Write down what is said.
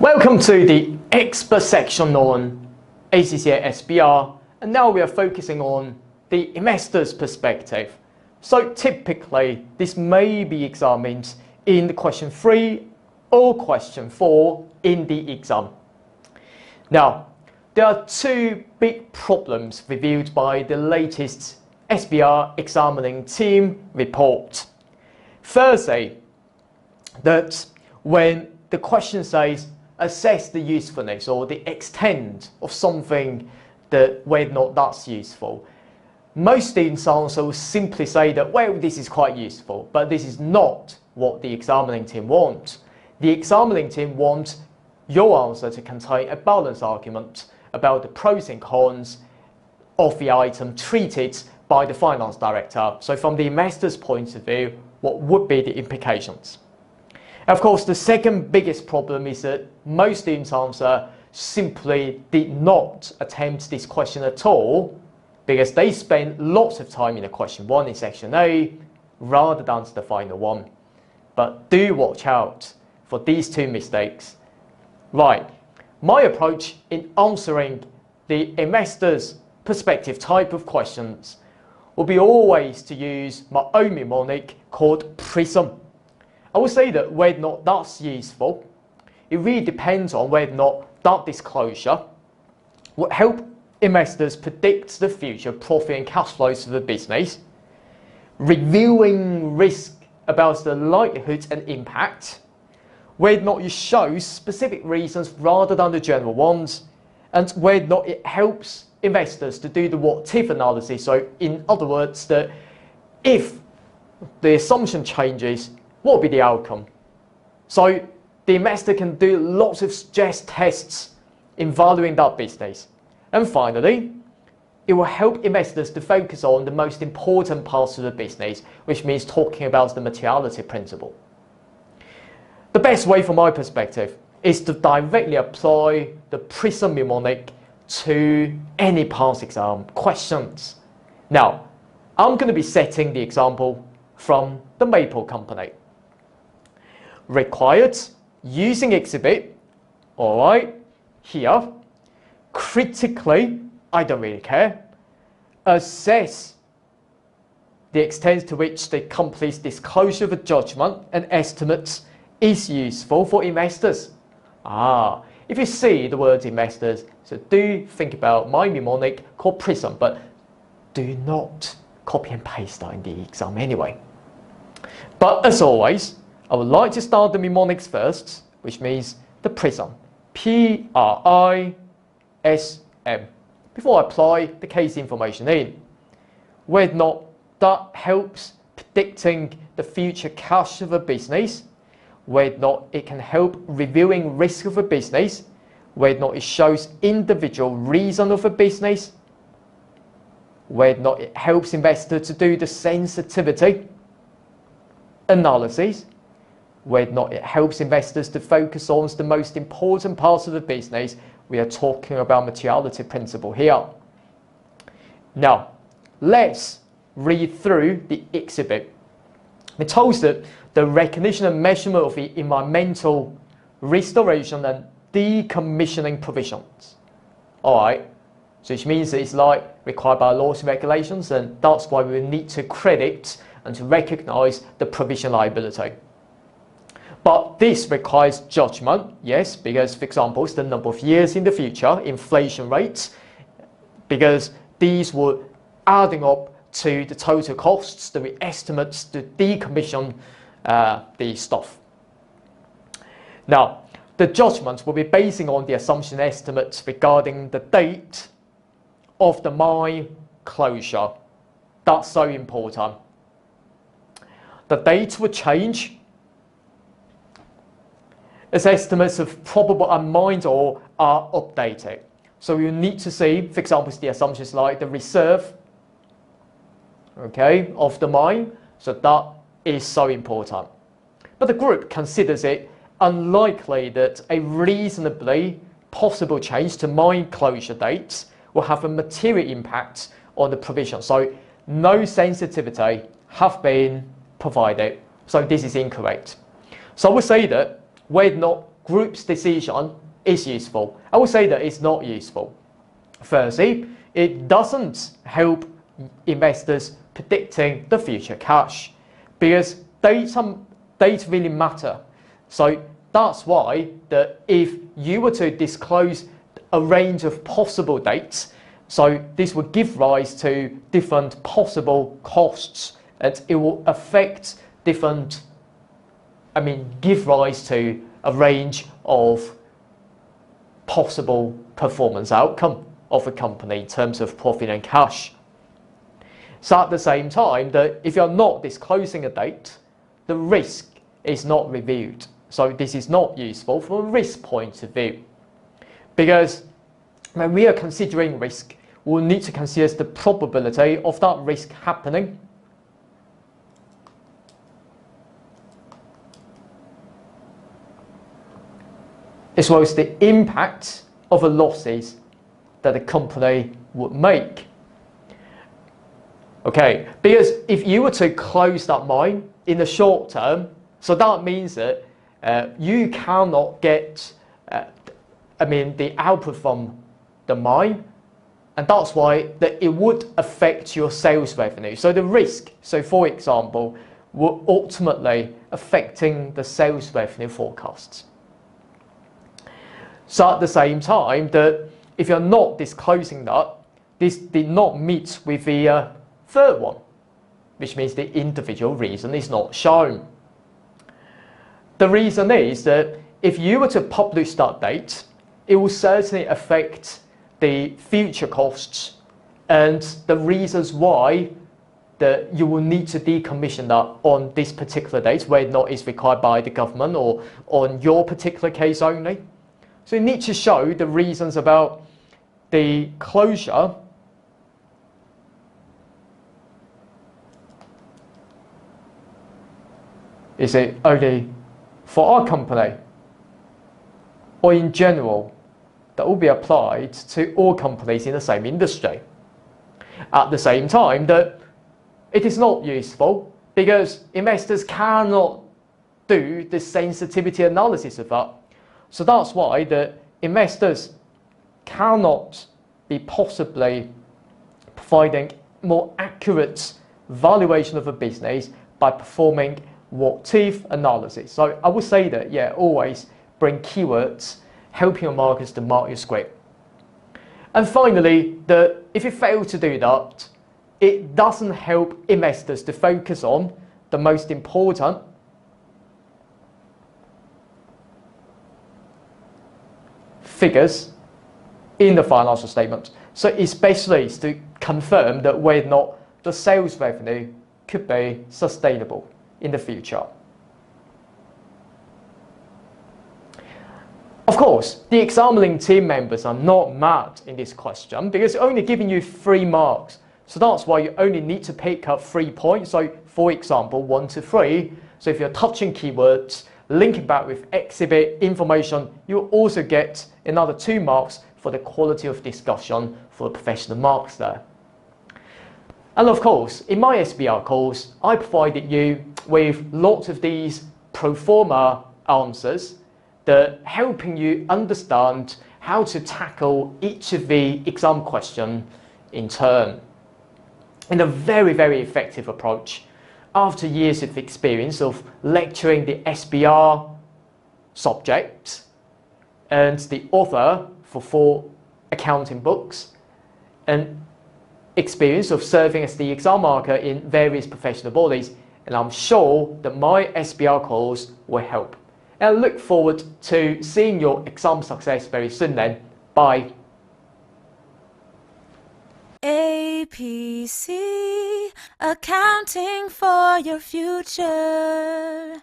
Welcome to the expert section on ACCA SBR, and now we are focusing on the investor's perspective. So typically this may be examined in the question 3 or question 4 in the exam. Now, there are two big problems revealed by the latest SBR examining team report. Firstly, that when the question says assess the usefulness or the extent of something that whether or not that's useful, most students answer will simply say that, well, this is quite useful, but this is not what the examining team wants. The examining team wants your answer to contain a balanced argument about the pros and cons of the item treated by the finance director. So from the investor's point of view, what would be the implications? Of course, the second biggest problem is that most students' answer simply did not attempt this question at all because they spent lots of time in the question 1 in section A rather than the final one. But do watch out for these two mistakes. Right, my approach in answering the investor's perspective type of questions will be always to use my own mnemonic called prism. I will say that whether or not that's useful, it really depends on whether or not that disclosure will help investors predict the future profit and cash flows of the business, reviewing risk about the likelihood and impact, whether or not it shows specific reasons rather than the general ones, and whether or not it helps investors to do the what-if analysis. So in other words, that if the assumption changes, what will be the outcome? So the investor can do lots of stress tests in valuing that business. And finally, it will help investors to focus on the most important parts of the business, which means talking about the materiality principle. The best way from my perspective is to directly apply the prism mnemonic to any past exam questions. Now, I'm going to be setting the example from the Maple Company. Required using exhibit, alright, here, critically, I don't really care, assess the extent to which the company's disclosure of a judgment and estimates is useful for investors. If you see the words investors, so do think about my mnemonic called prism, but do not copy and paste that in the exam anyway. But as always, I would like to start the mnemonics first, which means the prism, P-R-I-S-M, before I apply the case information in. Whether or not that helps predicting the future cash of a business, whether or not it can help reviewing risk of a business, whether or not it shows individual reason of a business, whether or not it helps investors to do the sensitivity analysis, whether or not it helps investors to focus on the most important parts of the business. We are talking about materiality principle here. Now, let's read through the exhibit. It tells that the recognition and measurement of the environmental restoration and decommissioning provisions. Alright, so which means that it's like required by laws and regulations, and that's why we need to credit and to recognize the provision liability. But this requires judgment, yes, because, for example, it's the number of years in the future, inflation rates, because these were adding up to the total costs that we estimate to decommission the stuff. Now, the judgment will be basing on the assumption estimates regarding the date of the mine closure. That's so important. The date will change as estimates of probable unmined ore are updated. So you need to see, for example, the assumptions like the reserve, okay, of the mine. So that is so important. But the group considers it unlikely that a reasonably possible change to mine closure dates will have a material impact on the provision. So no sensitivity have been provided. So this is incorrect. So I would say that whether or not group's decision is useful. I would say that it's not useful. Firstly, it doesn't help investors predicting the future cash because data really matter. So that's why that if you were to disclose a range of possible dates, so this would give rise to different possible costs and it will affect different, give rise to a range of possible performance outcome of a company in terms of profit and cash. So at the same time, that if you're not disclosing a date, the risk is not reviewed. So this is not useful from a risk point of view. Because when we are considering risk, we'll need to consider the probability of that risk happening. As well as the impact of the losses that the company would make. Okay, because if you were to close that mine in the short term, so that means that you cannot get the output from the mine, and that's why that it would affect your sales revenue. So the risk, so for example, will ultimately affecting the sales revenue forecasts. So at the same time, that if you're not disclosing that, this did not meet with the third one, which means the individual reason is not shown. The reason is that if you were to publish that date, it will certainly affect the future costs and the reasons why that you will need to decommission that on this particular date, where not is required by the government or on your particular case only. So you need to show the reasons about the closure is it only for our company or in general that will be applied to all companies in the same industry. At the same time, that it is not useful because investors cannot do the sensitivity analysis of that. So that's why the investors cannot be possibly providing more accurate valuation of a business by performing what-if analysis. So I would say that, yeah, always bring keywords, helping your markets to mark your script. And finally, if you fail to do that, it doesn't help investors to focus on the most important figures in the financial statement. So especially is to confirm that whether or not the sales revenue could be sustainable in the future. Of course, the examining team members are not mad in this question because it's only giving you 3 marks. So that's why you only need to pick up 3 points. So for example, 1 to 3. So if you're touching keywords, linking back with exhibit information, you'll also get another 2 marks for the quality of discussion for the professional marks there. And of course, in my SBR course, I provided you with lots of these pro forma answers that helping you understand how to tackle each of the exam question in turn. In a very, very effective approach, after years of experience of lecturing the SBR subject and the author for 4 accounting books, and experience of serving as the exam marker in various professional bodies, and I'm sure that my SBR course will help. And I look forward to seeing your exam success very soon then. Bye. APC, accounting for your future.